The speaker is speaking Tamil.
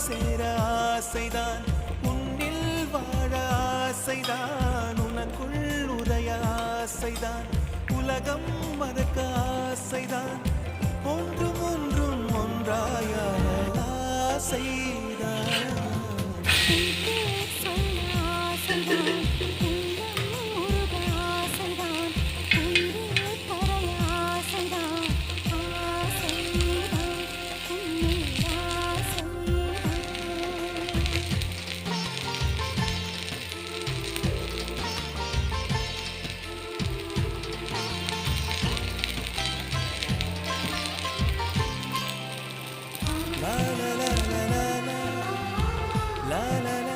சேர ஆசைதான், உன்னில் வாழ ஆசைதான், உனக்குள் உதய ஆசைதான், உலகம் மறக்க ஆசைதான், ஒன்றும் ஒன்றும் ஒன்றாயான ஆசைதான். La la la la la la la la